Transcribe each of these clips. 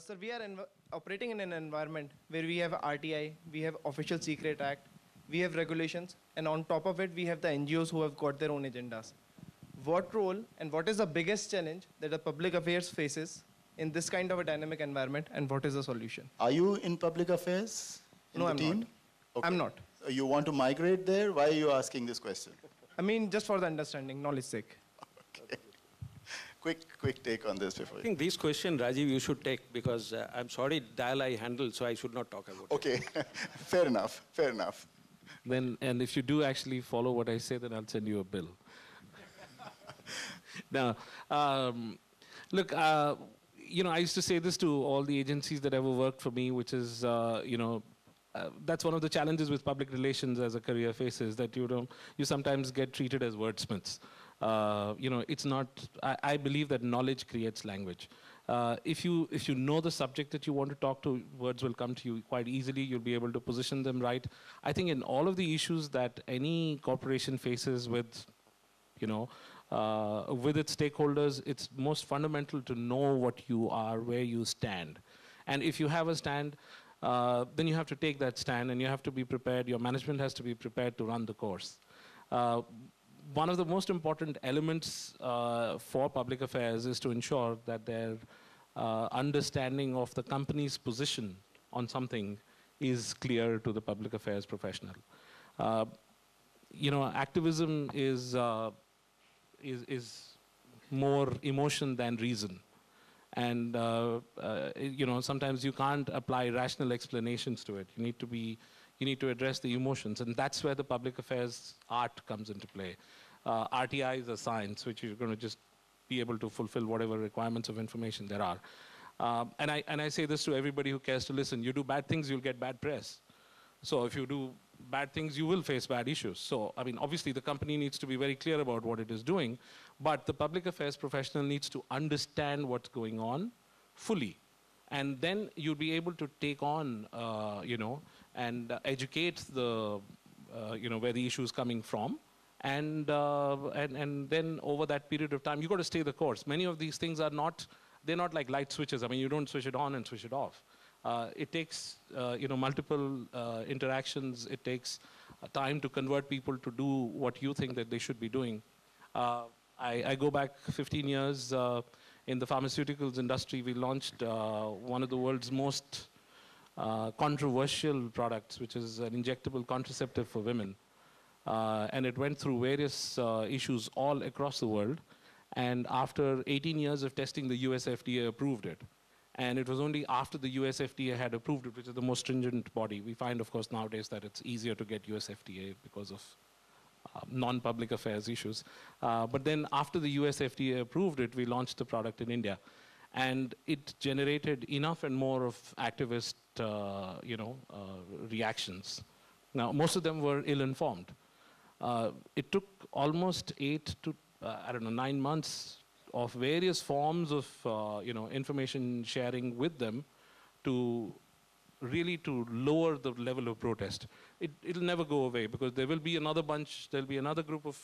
Sir, we are operating in an environment where we have RTI, we have Official Secret Act, we have regulations, and on top of it, we have the NGOs who have got their own agendas. What role and what is the biggest challenge that the public affairs faces in this kind of a dynamic environment, and what is the solution? Are you in public affairs in the team? Not. Okay. I'm not. You want to migrate there? Why are you asking this question? I mean, just for the understanding, knowledge sake. Okay. Quick take on this before. I think this question, Rajiv, you should take because I'm sorry, dial I handle, so I should not talk about it. Okay, fair enough. Then, and if you do actually follow what I say, then I'll send you a bill. Now, look, I used to say this to all the agencies that ever worked for me, which is, that's one of the challenges with public relations as a career faces, that you sometimes get treated as wordsmiths. It's not, I believe that knowledge creates language. If you know the subject that you want to talk to, words will come to you quite easily. You'll be able to position them right. I think in all of the issues that any corporation faces with, with its stakeholders, it's most fundamental to know what you are, where you stand. And if you have a stand, then you have to take that stand and you have to be prepared. Your management has to be prepared to run the course. One of the most important elements for public affairs is to ensure that their understanding of the company's position on something is clear to the public affairs professional. Activism is more emotion than reason. And, sometimes you can't apply rational explanations to it. You need to address the emotions. And that's where the public affairs art comes into play. RTI is a science, which you're going to just be able to fulfill whatever requirements of information there are. And I say this to everybody who cares to listen. You do bad things, you'll get bad press. So if you do bad things, you will face bad issues. So, obviously the company needs to be very clear about what it is doing, but the public affairs professional needs to understand what's going on fully. And then you'll be able to take on, and educate the, where the issue is coming from. And then over that period of time, you've got to stay the course. Many of these things they're not like light switches. You don't switch it on and switch it off. It takes, multiple interactions. It takes time to convert people to do what you think that they should be doing. I go back 15 years in the pharmaceuticals industry. We launched one of the world's most controversial products, which is an injectable contraceptive for women. And it went through various issues all across the world. And after 18 years of testing, the US FDA approved it. And it was only after the US FDA had approved it, which is the most stringent body. We find, of course, nowadays that it's easier to get US FDA because of non-public affairs issues. But then after the US FDA approved it, we launched the product in India. And it generated enough and more of activist, reactions. Now, most of them were ill-informed. It took almost 9 months of various forms of information sharing with them to lower the level of protest. It'll never go away because there will be another bunch, there'll be another group of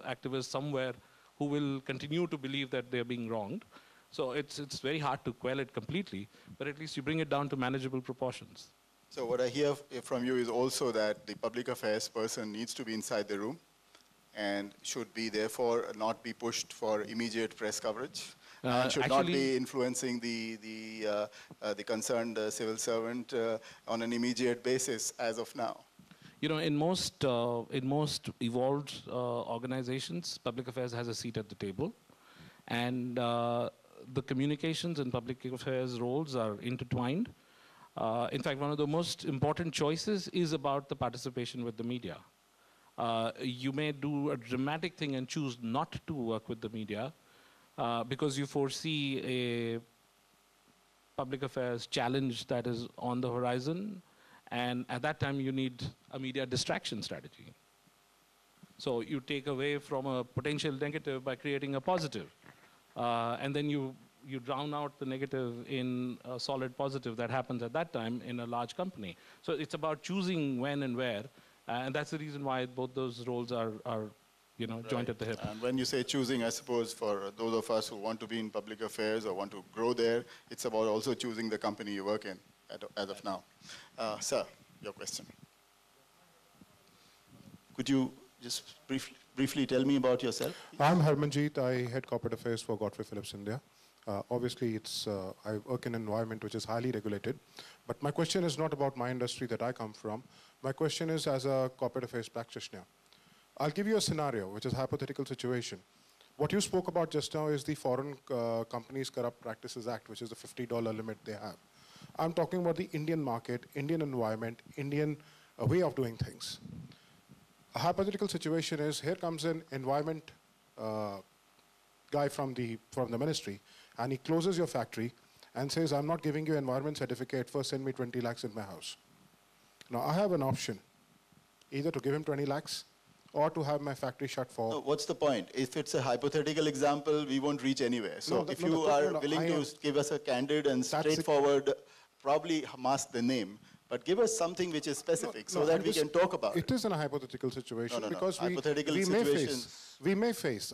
activists somewhere who will continue to believe that they're being wronged. So it's very hard to quell it completely, but at least you bring it down to manageable proportions. So what I hear from you is also that the public affairs person needs to be inside the room and should be therefore not be pushed for immediate press coverage, and should not be influencing the concerned civil servant on an immediate basis as of now. In most evolved organizations, public affairs has a seat at the table, and the communications and public affairs roles are intertwined. In fact, one of the most important choices is about the participation with the media. You may do a dramatic thing and choose not to work with the media because you foresee a public affairs challenge that is on the horizon, and at that time you need a media distraction strategy. So you take away from a potential negative by creating a positive, and then you drown out the negative in a solid positive that happens at that time in a large company. So it's about choosing when and where. And that's the reason why both those roles are joint at the hip. And when you say choosing, I suppose for those of us who want to be in public affairs or want to grow there, it's about also choosing the company you work in as of now. Sir, your question. Could you just briefly tell me about yourself? I'm Harmanjeet. I head corporate affairs for Godrej Philips India. Obviously, I work in an environment which is highly regulated. But my question is not about my industry that I come from. My question is as a corporate affairs practitioner. I'll give you a scenario, which is a hypothetical situation. What you spoke about just now is the Foreign Companies Corrupt Practices Act, which is the $50 limit they have. I'm talking about the Indian market, Indian environment, Indian way of doing things. A hypothetical situation is, here comes an environment guy from the ministry, and he closes your factory and says, I'm not giving you environment certificate, first send me 20 lakhs in my house. Now, I have an option, either to give him 20 lakhs or to have my factory shut for... No, what's the point? If it's a hypothetical example, we won't reach anywhere. So if you are willing to give us a candid and straightforward, probably mask the name, but give us something which is specific so that we can talk about it. It is in a hypothetical situation because hypothetical we may face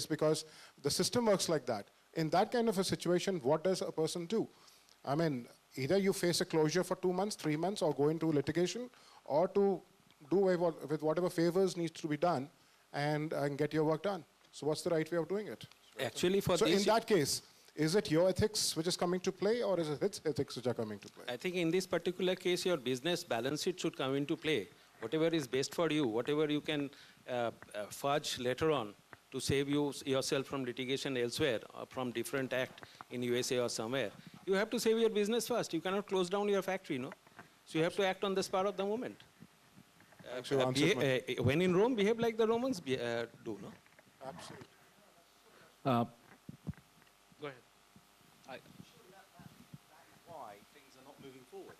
because the system works like that. In that kind of a situation, what does a person do? I mean, either you face a closure for 2 months, 3 months, or go into litigation, or to do away with whatever favors needs to be done and get your work done. So what's the right way of doing it? Actually, so in that case, is it your ethics which is coming to play, or is it its ethics which are coming to play? I think in this particular case, your business balance sheet should come into play. Whatever is best for you, whatever you can fudge later on to save yourself from litigation elsewhere, or from different act in USA or somewhere, you have to save your business first. You cannot close down your factory, no? So you have to act on the spur of the moment. When in Rome, behave like the Romans do, no? Absolutely. Go ahead. Why things are not moving forward.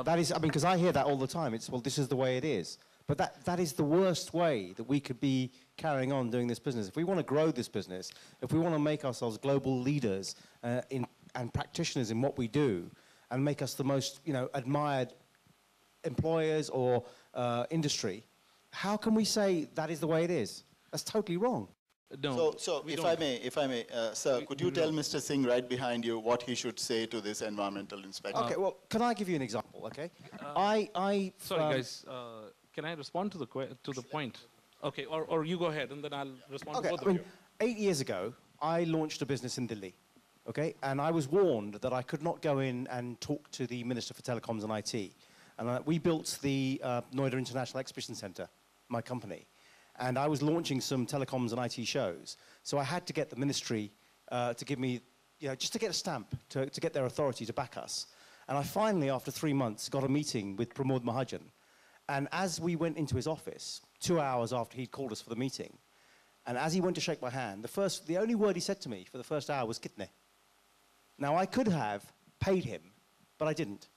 That is, I mean, because I hear that all the time. It's, well, this is the way it is. But that is the worst way that we could be carrying on doing this business. If we want to grow this business, if we want to make ourselves global leaders and practitioners in what we do, and make us the most, admired employers or industry, how can we say that is the way it is? That's totally wrong. No, so if I may, sir, could you tell Mr. Singh right behind you what he should say to this environmental inspector? Okay, well, can I give you an example, okay? Sorry, guys. Can I respond to the point? Okay, or you go ahead, and then I'll respond to both of you. 8 years ago, I launched a business in Delhi, okay? And I was warned that I could not go in and talk to the Minister for Telecoms and IT. And we built the Noida International Exhibition Centre, my company. And I was launching some telecoms and IT shows. So I had to get the ministry to give me, just to get a stamp, to get their authority to back us. And I finally, after 3 months, got a meeting with Pramod Mahajan. And as we went into his office, 2 hours after he'd called us for the meeting, and as he went to shake my hand, the only word he said to me for the first hour was "kitne." Now, I could have paid him, but I didn't.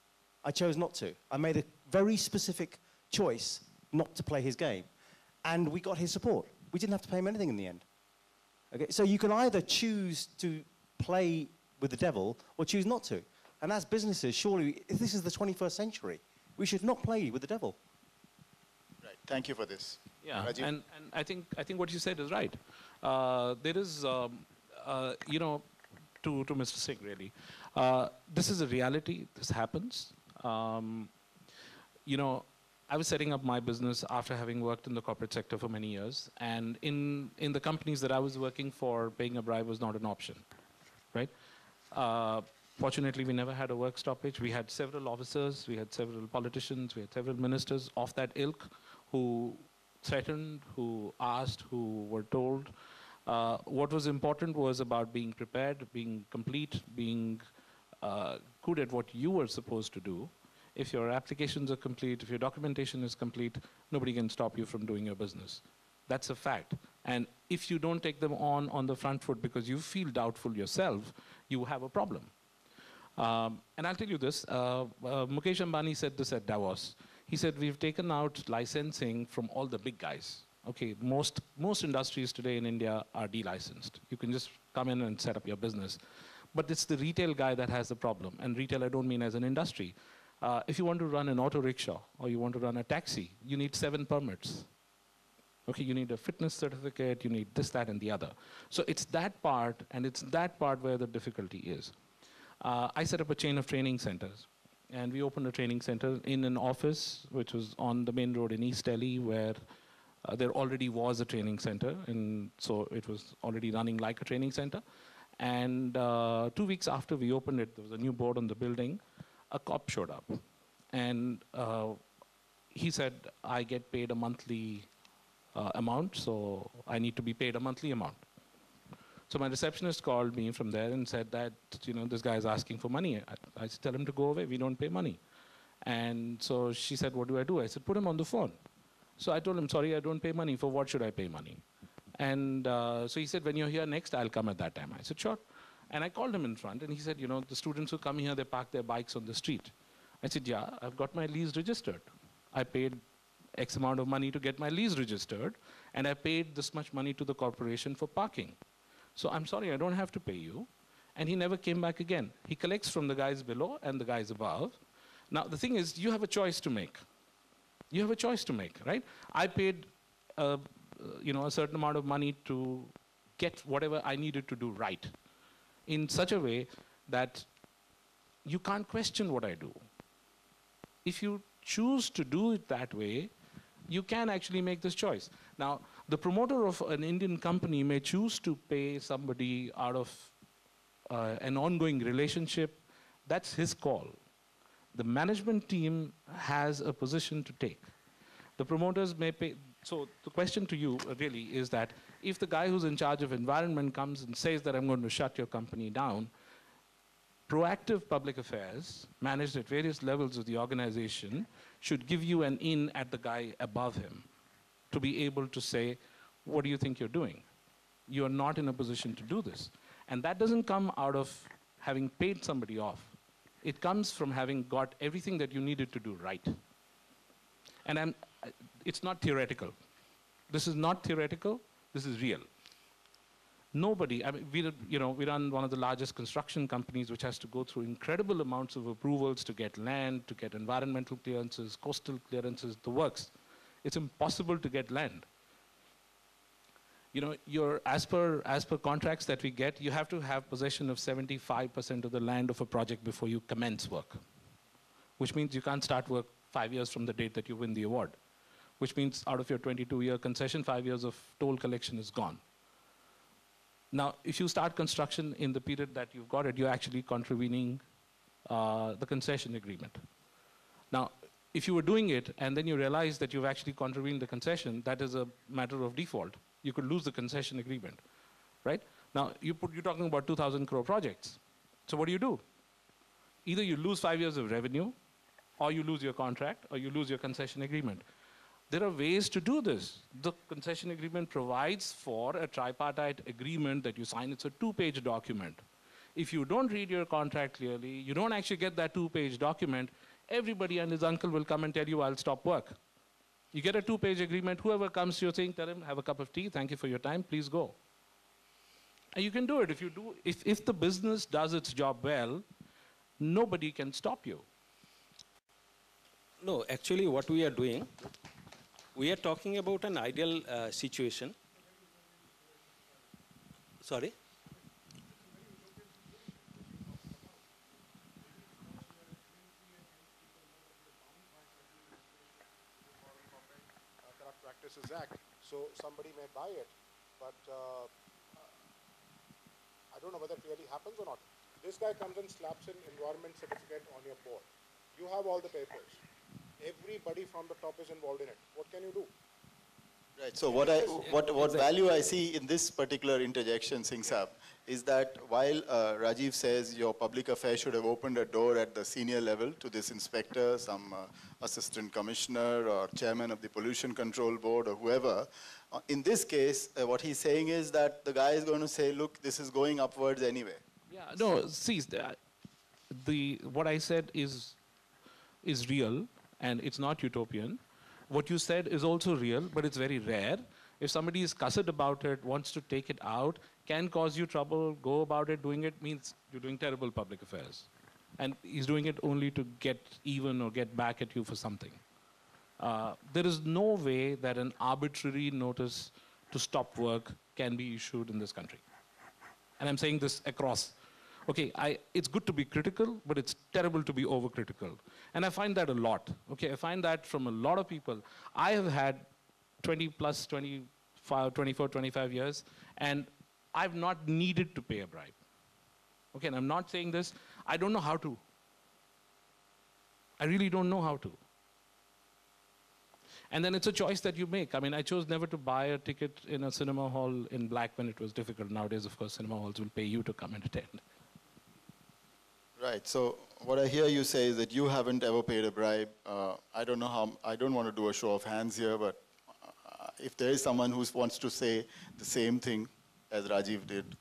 I chose not to. I made a very specific choice not to play his game. And we got his support. We didn't have to pay him anything in the end. Okay? So you can either choose to play with the devil or choose not to. And as businesses, surely, if this is the 21st century, we should not play with the devil. Right. Thank you for this. Yeah, and I think what you said is right. There is, to Mr. Singh, really, this is a reality. This happens. I was setting up my business after having worked in the corporate sector for many years, and in the companies that I was working for, paying a bribe was not an option, right? Fortunately, we never had a work stoppage. We had several officers, we had several politicians, we had several ministers of that ilk who threatened, who asked, who were told. What was important was about being prepared, being complete, being good at what you were supposed to do. If your applications are complete, if your documentation is complete, nobody can stop you from doing your business. That's a fact. And if you don't take them on the front foot because you feel doubtful yourself, you have a problem. And I'll tell you this, Mukesh Ambani said this at Davos. He said, we've taken out licensing from all the big guys. Okay, most industries today in India are delicensed. You can just come in and set up your business. But it's the retail guy that has the problem. And retail, I don't mean as an industry. If you want to run an auto rickshaw or you want to run a taxi, you need 7 permits. Okay, you need a fitness certificate, you need this, that, and the other. So it's that part, and it's that part where the difficulty is. I set up a chain of training centers, and we opened a training center in an office which was on the main road in East Delhi, where there already was a training center, and so it was already running like a training center. And 2 weeks after we opened it, there was a new board on the building. A cop showed up, and he said, I get paid a monthly amount, so I need to be paid a monthly amount. So my receptionist called me from there and said that, this guy is asking for money. I said, tell him to go away, we don't pay money. And so she said, what do? I said, put him on the phone. So I told him, sorry, I don't pay money. For what should I pay money? And so he said, when you're here next, I'll come at that time. I said, sure. And I called him in front, and he said, the students who come here, they park their bikes on the street. I said, yeah, I've got my lease registered. I paid X amount of money to get my lease registered, and I paid this much money to the corporation for parking. So I'm sorry, I don't have to pay you. And he never came back again. He collects from the guys below and the guys above. Now, the thing is, you have a choice to make. You have a choice to make, right? I paid a certain amount of money to get whatever I needed to do right in such a way that you can't question what I do. If you choose to do it that way, you can actually make this choice. Now, the promoter of an Indian company may choose to pay somebody out of an ongoing relationship. That's his call. The management team has a position to take. The promoters may pay. So the question to you really is that if the guy who's in charge of environment comes and says that I'm going to shut your company down, proactive public affairs, managed at various levels of the organization, should give you an in at the guy above him to be able to say, what do you think you're doing? You're not in a position to do this. And that doesn't come out of having paid somebody off. It comes from having got everything that you needed to do right. And it's not theoretical. This is not theoretical, this is real. Nobody, we run one of the largest construction companies which has to go through incredible amounts of approvals to get land, to get environmental clearances, coastal clearances, the works. It's impossible to get land. As per contracts that we get, you have to have possession of 75% of the land of a project before you commence work, which means you can't start work 5 years from the date that you win the award, which means out of your 22-year concession, 5 years of toll collection is gone. Now, if you start construction in the period that you've got it, you're actually contravening the concession agreement. Now, if you were doing it and then you realize that you've actually contravened the concession, that is a matter of default. You could lose the concession agreement, right? Now, you're talking about 2,000 crore projects. So what do? Either you lose 5 years of revenue, or you lose your contract, or you lose your concession agreement. There are ways to do this. The concession agreement provides for a tripartite agreement that you sign. It's a 2-page document. If you don't read your contract clearly, you don't actually get that 2-page document, everybody and his uncle will come and tell you, I'll stop work. You get a 2-page agreement, whoever comes to your thing, tell him, have a cup of tea, thank you for your time, please go. And you can do it. If the business does its job well, nobody can stop you. No, actually what we are doing, we are talking about an ideal situation. Sorry? Corrupt Practices Act. So somebody may buy it, but I don't know whether it really happens or not. This guy comes and slaps an environment certificate on your board. You have all the papers. Everybody from the top is involved in it. What can you do? Right. So what value I see in this particular interjection, Singh Saab, is that while Rajiv says your public affairs should have opened a door at the senior level to this inspector, some assistant commissioner or chairman of the pollution control board or whoever, in this case, what he's saying is that the guy is going to say, look, this is going upwards anyway. Yeah, no, see, what I said is real, and it's not utopian. What you said is also real, but it's very rare. If somebody is cussed about it, wants to take it out, can cause you trouble, go about it, doing it, means you're doing terrible public affairs. And he's doing it only to get even or get back at you for something. There is no way that an arbitrary notice to stop work can be issued in this country. And I'm saying this across. Okay, it's good to be critical, but it's terrible to be overcritical. And I find that a lot. Okay, I find that from a lot of people. I have had 20 plus, 25, 24, 25 years, and I've not needed to pay a bribe. Okay, and I'm not saying this, I don't know how to. I really don't know how to. And then it's a choice that you make. I mean, I chose never to buy a ticket in a cinema hall in black when it was difficult. Nowadays, of course, cinema halls will pay you to come and attend. Right. So what I hear you say is that you haven't ever paid a bribe. I don't know how. I don't want to do a show of hands here, but if there is someone who wants to say the same thing as Rajiv did,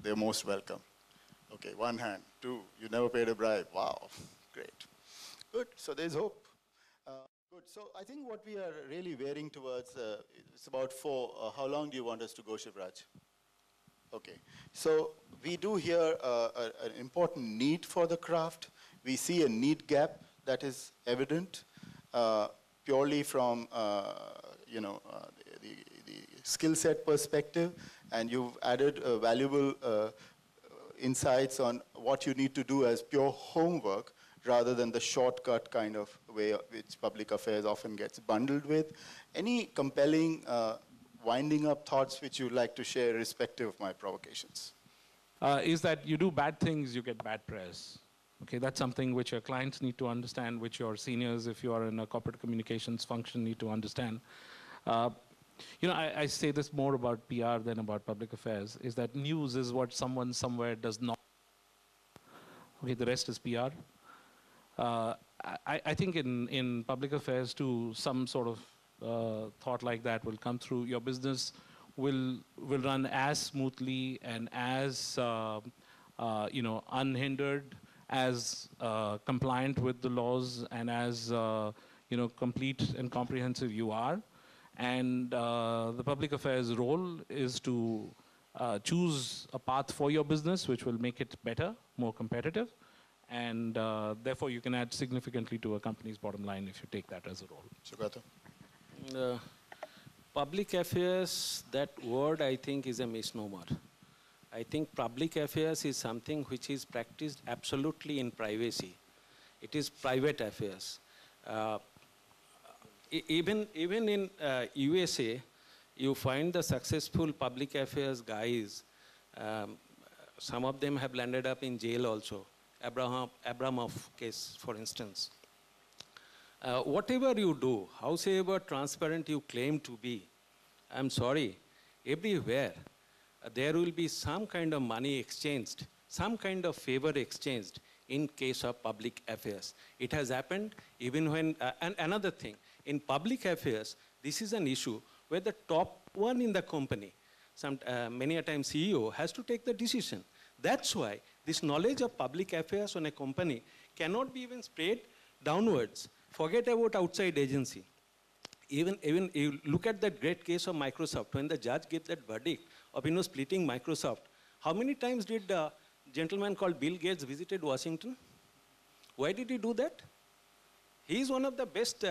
they're most welcome. Okay, one hand. Two. You never paid a bribe. Wow. Great. Good. So there's hope. Good. So I think what we are really veering towards, it's about 4. How long do you want us to go, Shivraj? Okay. So we do hear an important need for the craft. We see a need gap that is evident purely from the skill set perspective, and you've added valuable insights on what you need to do as pure homework rather than the shortcut kind of way which public affairs often gets bundled with. Any compelling winding up thoughts which you'd like to share irrespective of my provocations? Is that you do bad things, you get bad press. Okay, that's something which your clients need to understand, which your seniors, if you are in a corporate communications function, need to understand. I say this more about PR than about public affairs, is that news is what someone somewhere does not. Okay, the rest is PR. I think in public affairs too, some sort of thought like that will come through. Your business will run as smoothly and as unhindered, as compliant with the laws, and as complete and comprehensive you are. And the public affairs role is to choose a path for your business which will make it better, more competitive, and therefore you can add significantly to a company's bottom line if you take that as a role. Sugato? Public affairs, that word I think is a misnomer. I think public affairs is something which is practiced absolutely in privacy. It is private affairs. Even in USA, you find the successful public affairs guys, some of them have landed up in jail also. Abramov case, for instance. Whatever you do, howsoever transparent you claim to be, I'm sorry, everywhere there will be some kind of money exchanged, some kind of favor exchanged in case of public affairs. It has happened even when, and another thing, in public affairs, this is an issue where the top one in the company, many a time CEO, has to take the decision. That's why this knowledge of public affairs on a company cannot be even spread downwards. Forget about outside agency. Even you look at that great case of Microsoft, when the judge gave that verdict of splitting Microsoft, how many times did a gentleman called Bill Gates visited Washington? Why did he do that? He is one of the best,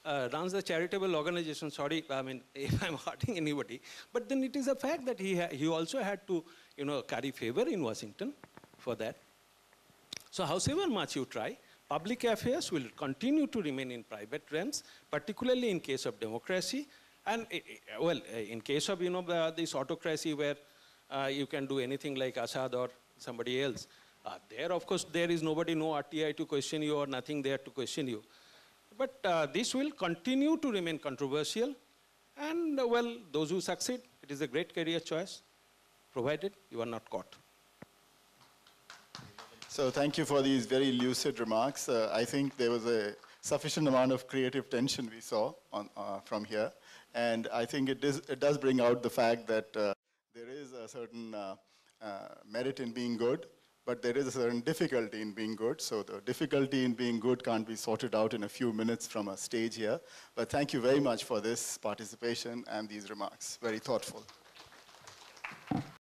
runs the charitable organization. Sorry, I mean, if I'm hurting anybody. But then it is a fact that he also had to, carry favor in Washington for that. So howsoever much you try, public affairs will continue to remain in private realms, particularly in case of democracy. And, in case of, this autocracy where you can do anything like Assad or somebody else, there, of course, there is nobody, no RTI to question you or nothing there to question you. But this will continue to remain controversial. And, those who succeed, it is a great career choice, provided you are not caught. So thank you for these very lucid remarks. I think there was a sufficient amount of creative tension we saw from here. And I think it does bring out the fact that there is a certain merit in being good, but there is a certain difficulty in being good. So the difficulty in being good can't be sorted out in a few minutes from a stage here. But thank you very much for this participation and these remarks. Very thoughtful.